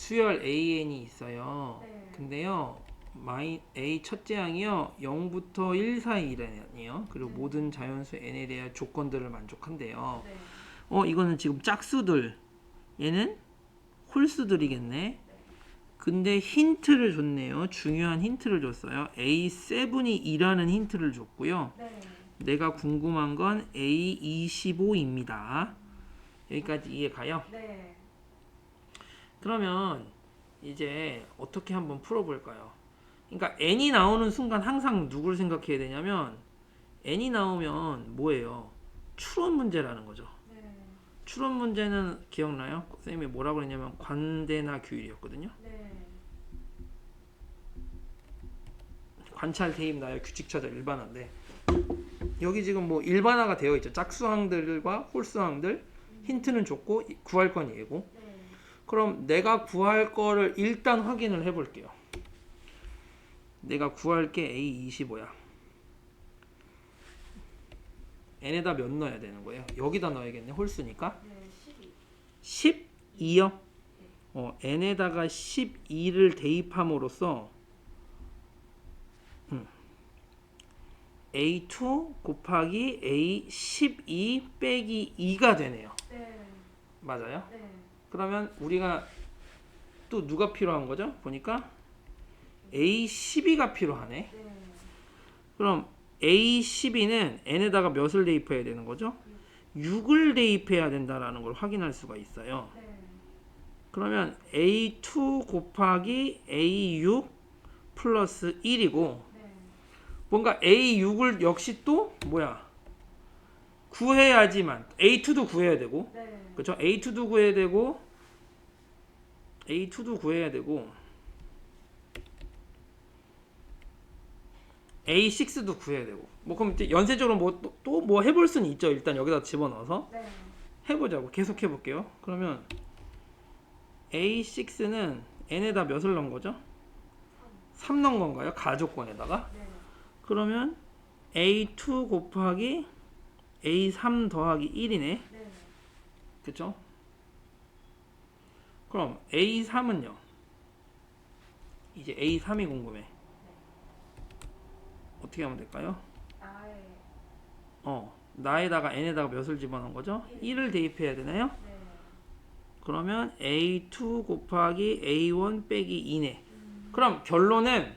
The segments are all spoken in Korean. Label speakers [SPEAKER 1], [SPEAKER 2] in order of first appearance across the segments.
[SPEAKER 1] 수열 AN이 있어요.
[SPEAKER 2] 네.
[SPEAKER 1] 근데요, A 첫째 항이요, 0부터 1 사이라니요. 그리고
[SPEAKER 2] 네.
[SPEAKER 1] 모든 자연수 N에 대한 조건들을 만족한대요.
[SPEAKER 2] 네.
[SPEAKER 1] 이거는 지금 짝수들, 얘는 홀수들이겠네. 근데 힌트를 줬네요. 중요한 힌트를 줬어요. A7이 2라는 힌트를 줬고요.
[SPEAKER 2] 네.
[SPEAKER 1] 내가 궁금한 건 A25입니다. 여기까지 이해가요?
[SPEAKER 2] 네.
[SPEAKER 1] 그러면 이제 어떻게 한번 풀어볼까요? 그러니까 n이 나오는 순간 항상 누굴 생각해야 되냐면 n이 나오면 뭐예요? 추론 문제라는 거죠.
[SPEAKER 2] 네.
[SPEAKER 1] 추론 문제는 기억나요? 선생님이 뭐라고 그랬냐면 관대나 규율이었거든요.
[SPEAKER 2] 네.
[SPEAKER 1] 관찰, 대입, 나열, 규칙 찾아, 일반화인데 여기 지금 뭐 일반화가 되어 있죠. 짝수항들과 홀수항들 힌트는 줬고 구할 건 얘고.
[SPEAKER 2] 네.
[SPEAKER 1] 그럼 내가 구할 거를 일단 확인을 해볼게요. 내가 구할 게 A25야. n에다 몇 넣어야 되는 거예요? 여기다 넣어야겠네. 홀수니까.
[SPEAKER 2] 네. 12.
[SPEAKER 1] 12요? n에다가 12를 대입함으로써 A2 곱하기 A12 빼기 2가 되네요.
[SPEAKER 2] 네.
[SPEAKER 1] 맞아요?
[SPEAKER 2] 네.
[SPEAKER 1] 그러면 우리가 또 누가 필요한 거죠? 보니까 A12가 필요하네.
[SPEAKER 2] 네.
[SPEAKER 1] 그럼 A12는 n에다가 몇을 대입해야 되는 거죠? 6을 대입해야 된다라는 걸 확인할 수가 있어요.
[SPEAKER 2] 네.
[SPEAKER 1] 그러면 A2 곱하기 A6 플러스 1이고
[SPEAKER 2] 네.
[SPEAKER 1] 뭔가 A6을 역시 또 뭐야? 구해야지만 A2도 구해야 되고
[SPEAKER 2] 네.
[SPEAKER 1] 그렇죠? A2도 구해야 되고 A2도 구해야 되고 A6도 구해야 되고 뭐 그럼 이제 연쇄적으로 뭐 또 뭐 해볼 수는 있죠. 일단 여기다 집어넣어서
[SPEAKER 2] 네.
[SPEAKER 1] 해보자고. 계속 해볼게요. 그러면 A6는 n에다 몇을 넣은 거죠? 3 넣은 건가요? 가족권에다가.
[SPEAKER 2] 네.
[SPEAKER 1] 그러면 A2 곱하기 A3 더하기 1이네.
[SPEAKER 2] 네.
[SPEAKER 1] 그쵸? 그럼 A3은요? 이제 A3이 궁금해. 어떻게 하면 될까요?
[SPEAKER 2] 아예.
[SPEAKER 1] 나에다가 n에다가 몇을 집어넣은 거죠? 1을 대입해야 되나요?
[SPEAKER 2] 네.
[SPEAKER 1] 그러면 A2 곱하기 A1 빼기 2네. 그럼 결론은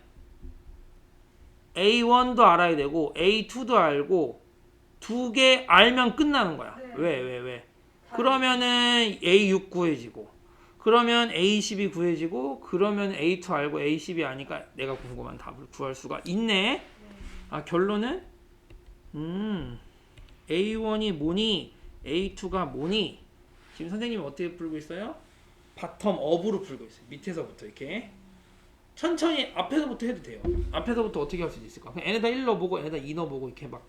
[SPEAKER 1] A1도 알아야 되고 A2도 알고 두 개 알면 끝나는 거야.
[SPEAKER 2] 네.
[SPEAKER 1] 왜? 그러면은 A6 구해지고 그러면 A12 구해지고 그러면 A2 알고 A12 아니까 내가 궁금한 답을 구할 수가 있네.
[SPEAKER 2] 네.
[SPEAKER 1] 결론은 A1이 뭐니 A2가 뭐니 지금 선생님이 어떻게 풀고 있어요? 바텀 업으로 풀고 있어요. 밑에서부터 이렇게 천천히 앞에서부터 해도 돼요. 앞에서부터 어떻게 할 수 있을까? 그냥 n에다 1 넣어보고 n에다 2 넣어보고 이렇게 막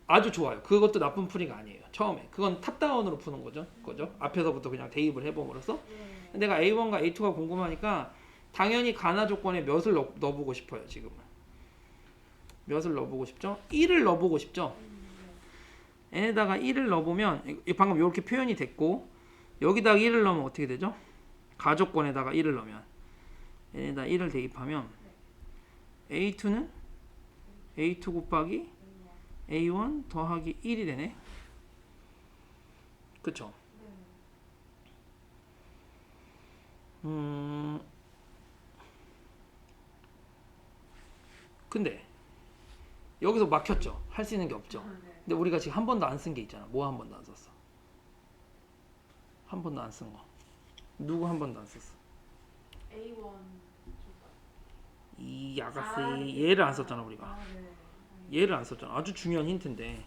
[SPEAKER 1] 아주 좋아요. 그것도 나쁜 풀이가 아니에요. 처음에 그건 탑다운으로 푸는 거죠. 앞에서부터 그냥 대입을 해봄으로써
[SPEAKER 2] 네.
[SPEAKER 1] 내가 A1과 A2가 궁금하니까 당연히 가나 조건에 몇을 넣어보고 싶어요. 지금은 몇을 넣어보고 싶죠? 1을 넣어보고 싶죠? n에다가 1을 넣어보면 방금 이렇게 표현이 됐고 여기다가 1을 넣으면 어떻게 되죠? 가족권에다가 1을 넣으면 n에다 1을 대입하면 A2는 A2 곱하기 A1 더하기 1이 되네. 그쵸? 근데 여기서 막혔죠. 할 수 있는 게 없죠.
[SPEAKER 2] 네.
[SPEAKER 1] 근데 우리가 지금 한 번도 안 쓴 게 있잖아. 뭐 한 번도 안 썼어? 한 번도 안 쓴 거. 누구 한 번도 안 썼어?
[SPEAKER 2] A1
[SPEAKER 1] 이 아가씨 얘를 안 썼잖아 우리가.
[SPEAKER 2] 네.
[SPEAKER 1] 얘를 안 썼잖아. 아주 중요한 힌트인데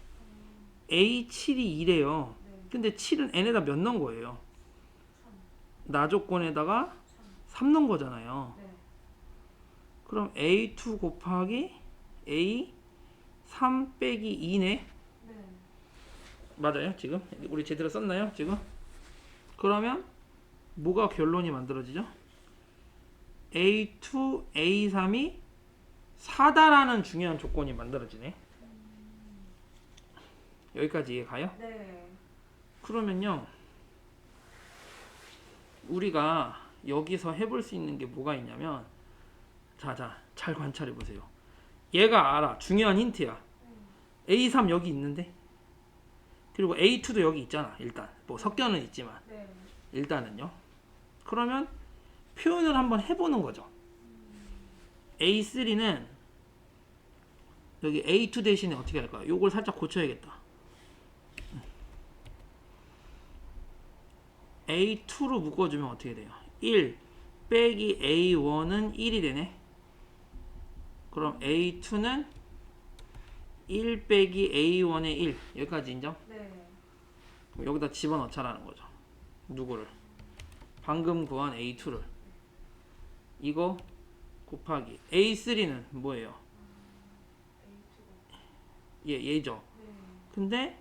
[SPEAKER 1] A7이 2래요.
[SPEAKER 2] 네.
[SPEAKER 1] 근데 7은 n에다 몇 넣은 거예요? 나 조건에다가 3 넣은 거잖아요.
[SPEAKER 2] 네.
[SPEAKER 1] 그럼 A2 곱하기 A3 빼기 2네.
[SPEAKER 2] 네.
[SPEAKER 1] 맞아요? 지금? 우리 제대로 썼나요? 지금? 그러면 뭐가 결론이 만들어지죠? A2, A3이 4다라는 중요한 조건이 만들어지네. 여기까지 이해 가요?
[SPEAKER 2] 네.
[SPEAKER 1] 그러면요 우리가 여기서 해볼 수 있는 게 뭐가 있냐면 자, 잘 관찰해 보세요. 얘가 알아. 중요한 힌트야. A3 여기 있는데 그리고 A2도 여기 있잖아. 일단 뭐 섞여는 있지만
[SPEAKER 2] 네.
[SPEAKER 1] 일단은요. 그러면 표현을 한번 해보는 거죠. A3는 여기 A2 대신에 어떻게 할까요? 요걸 살짝 고쳐야겠다. A2로 묶어주면 어떻게 돼요? 1 빼기 A1은 1이 되네. 그럼 A2는 1 빼기 A1의 1 여기까지 인정?
[SPEAKER 2] 네.
[SPEAKER 1] 그럼 여기다 집어넣자라는 거죠. 누구를? 방금 구한 A2를 이거 곱하기 A3는 뭐예요? 얘죠.
[SPEAKER 2] 네.
[SPEAKER 1] 근데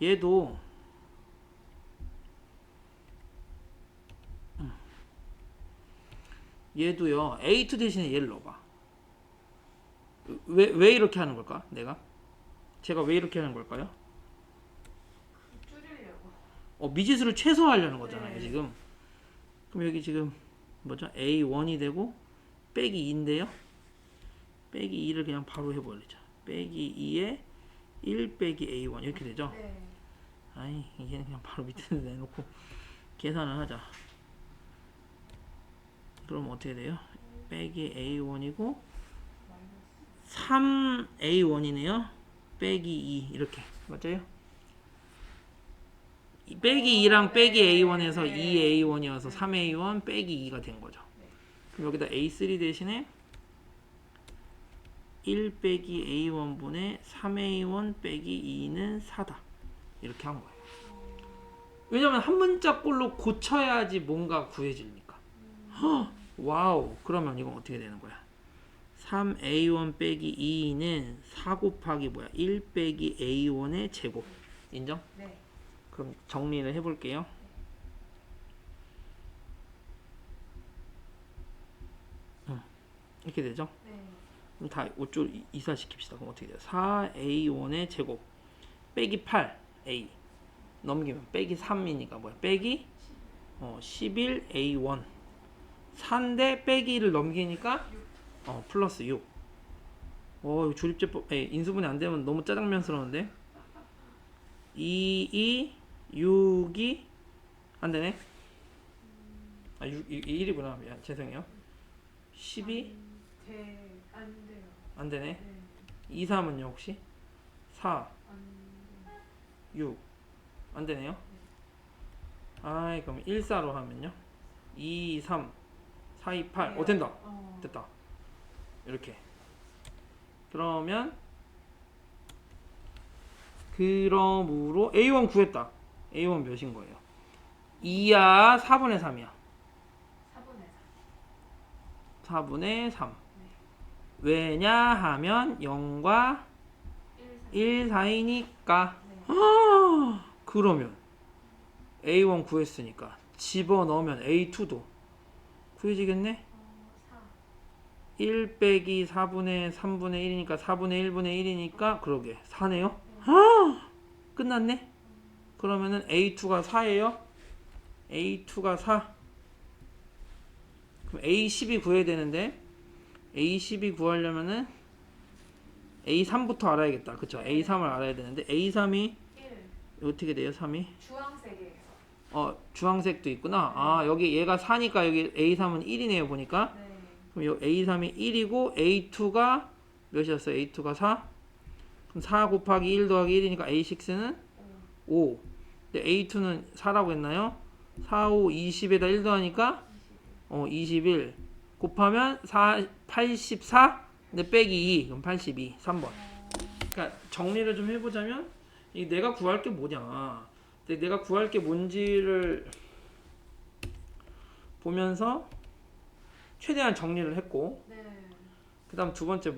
[SPEAKER 1] 얘도 얘도요 A2 대신에 얘를 넣어봐. 왜 이렇게 하는 걸까? 제가 왜 이렇게 하는 걸까요?
[SPEAKER 2] 줄이려고.
[SPEAKER 1] 미지수를 최소화하려는 거잖아요.
[SPEAKER 2] 네.
[SPEAKER 1] 지금. 그럼 여기 지금 뭐죠? A1이 되고 빼기 2인데요. 빼기 2를 그냥 바로 해버리자. 빼기 2에 1 빼기 A1 이렇게 되죠.
[SPEAKER 2] 네.
[SPEAKER 1] 아이 이제는 그냥 바로 밑에 내놓고 계산을 하자. 그럼 어떻게 돼요? 빼기 A1이고 3A1이네요. 빼기 2 이렇게 맞아요? 빼기 2랑 빼기 A1에서 2A1이어서 3A1 빼기 2가 된 거죠. 그럼 여기다 A3 대신에 1 빼기 A1분의 3A1 빼기 2는 4다. 이렇게 한 거예요. 왜냐면 한 문자꼴로 고쳐야지 뭔가 구해집니까? 와우. 그러면 이건 어떻게 되는 거야? 3A1 빼기 2는 4 곱하기 1 빼기 A1의 제곱. 인정?
[SPEAKER 2] 네.
[SPEAKER 1] 그럼 정리를 해볼게요. 이렇게 되죠?
[SPEAKER 2] 네.
[SPEAKER 1] 그럼 다 5조 이사시킵시다. 그럼 어떻게 돼요? 4A1의 제곱 빼기 8A 넘기면 빼기 3이니까 뭐야? 빼기 11A1 4인데 빼기 1을 넘기니까 플러스 6. 이거 조립제법 인수분해 안 되면 너무 짜장면스러운데 6이 안 되네. 1이구나. 미안. 죄송해요. 12
[SPEAKER 2] 안 돼요.
[SPEAKER 1] 안 되네.
[SPEAKER 2] 네.
[SPEAKER 1] 2, 3은요 혹시? 4,
[SPEAKER 2] 안 돼요.
[SPEAKER 1] 6 안 되네요. 그럼 1, 4로 하면요. 2, 3, 4, 2, 8. 된다. 됐다. 이렇게. 그러므로 A1 구했다. A1 몇인 거예요? 2야 4분의 3이야. 4분의 3. 왜냐하면 0과 1 사이니까. 그러면 A1 구했으니까 집어넣으면 A2도 구해지겠네? 1 빼기 4분의 3분의 1이니까 4분의 1분의 1이니까 그러게 4네요? 끝났네? 그러면은 A2가 4예요? A2가 4. 그럼 A12 구해야 되는데 A12 구하려면은 A3부터 알아야겠다. 그쵸? A3을 알아야 되는데 A3이
[SPEAKER 2] 1.
[SPEAKER 1] 어떻게 돼요? 3이?
[SPEAKER 2] 주황색이에요.
[SPEAKER 1] 주황색도 있구나. 여기 얘가 4니까 여기 A3은 1이네요. 보니까.
[SPEAKER 2] 네.
[SPEAKER 1] 그럼 요 A3이 1이고 A2가 몇이었어요? A2가 4. 그럼 4 곱하기 1 더하기 1이니까 A6는 5. 근데 A2는 4라고 했나요? 4, 5, 20에다 1 더하니까 21 곱하면 4, 84 근데 빼기 2 그럼 82 3번. 그러니까 정리를 좀 해보자면 내가 구할 게 뭐냐, 근데 내가 구할 게 뭔지를 보면서 최대한 정리를 했고,
[SPEAKER 2] 네.
[SPEAKER 1] 그 다음 두 번째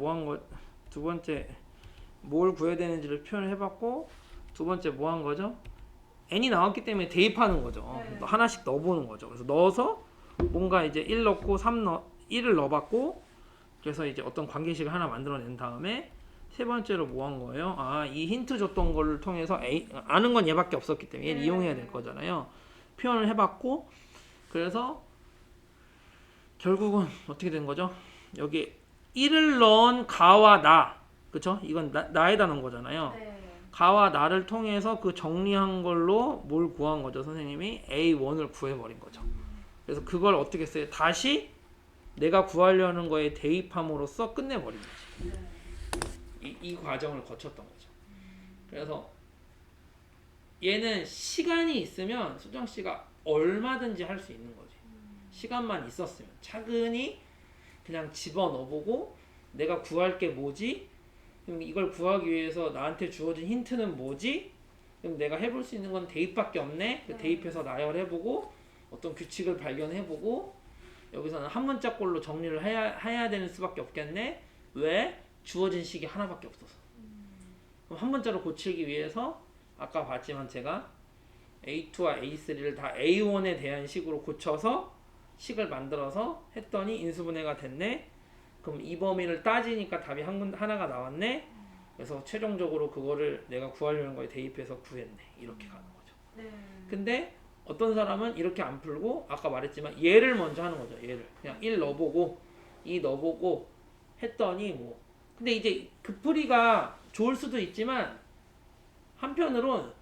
[SPEAKER 1] 뭘 구해야 되는지를 표현을 해봤고, 두 번째 뭐 한 거죠? n이 나왔기 때문에 대입하는 거죠.
[SPEAKER 2] 네.
[SPEAKER 1] 하나씩 넣어보는 거죠. 그래서 넣어서 뭔가 이제 1 넣고 1을 넣어봤고, 그래서 이제 어떤 관계식을 하나 만들어낸 다음에 세 번째로 뭐 한 거예요? 이 힌트 줬던 거를 통해서 아는 건 얘밖에 없었기 때문에 얘를 이용해야 될 거잖아요. 표현을 해봤고, 그래서 결국은 어떻게 된 거죠? 여기 1을 넣은 가와 나, 그쵸? 이건 나에다 넣은 거잖아요.
[SPEAKER 2] 네.
[SPEAKER 1] 가와 나를 통해서 그 정리한 걸로 뭘 구한 거죠? 선생님이 A1을 구해버린 거죠. 그래서 그걸 어떻게 했어요? 다시 내가 구하려는 거에 대입함으로써 끝내버린 거지.
[SPEAKER 2] 네.
[SPEAKER 1] 이 과정을 거쳤던 거죠. 그래서 얘는 시간이 있으면 수정씨가 얼마든지 할 수 있는 거지. 시간만 있었으면 차근히 그냥 집어넣어보고 내가 구할 게 뭐지? 그럼 이걸 구하기 위해서 나한테 주어진 힌트는 뭐지? 그럼 내가 해볼 수 있는 건 대입밖에 없네. 그 대입해서 나열해보고 어떤 규칙을 발견해보고 여기서는 한 문자꼴로 정리를 해야 되는 수밖에 없겠네. 왜? 주어진 식이 하나밖에 없어서. 그럼 한 문자로 고치기 위해서 아까 봤지만 제가 A2와 A3를 다 A1에 대한 식으로 고쳐서 식을 만들어서 했더니 인수분해가 됐네. 그럼 이 범위를 따지니까 답이 하나가 나왔네. 그래서 최종적으로 그거를 내가 구하려는 거에 대입해서 구했네. 이렇게 가는 거죠.
[SPEAKER 2] 네.
[SPEAKER 1] 근데 어떤 사람은 이렇게 안 풀고 아까 말했지만 얘를 먼저 하는 거죠. 얘를 그냥 1 넣어보고 2 넣어보고 했더니 뭐 근데 이제 그 풀이가 좋을 수도 있지만 한편으론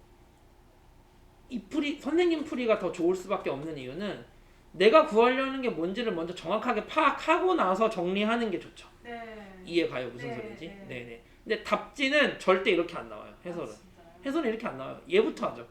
[SPEAKER 1] 이 풀이 선생님 풀이가 더 좋을 수밖에 없는 이유는 내가 구하려는 게 뭔지를 먼저 정확하게 파악하고 나서 정리하는 게 좋죠.
[SPEAKER 2] 네.
[SPEAKER 1] 이해 가요? 무슨
[SPEAKER 2] 네,
[SPEAKER 1] 소리인지?
[SPEAKER 2] 네.
[SPEAKER 1] 네네. 근데 답지는 절대 이렇게 안 나와요. 해설은.
[SPEAKER 2] 아, 진짜요?
[SPEAKER 1] 해설은 이렇게 안 나와요. 얘부터 하죠.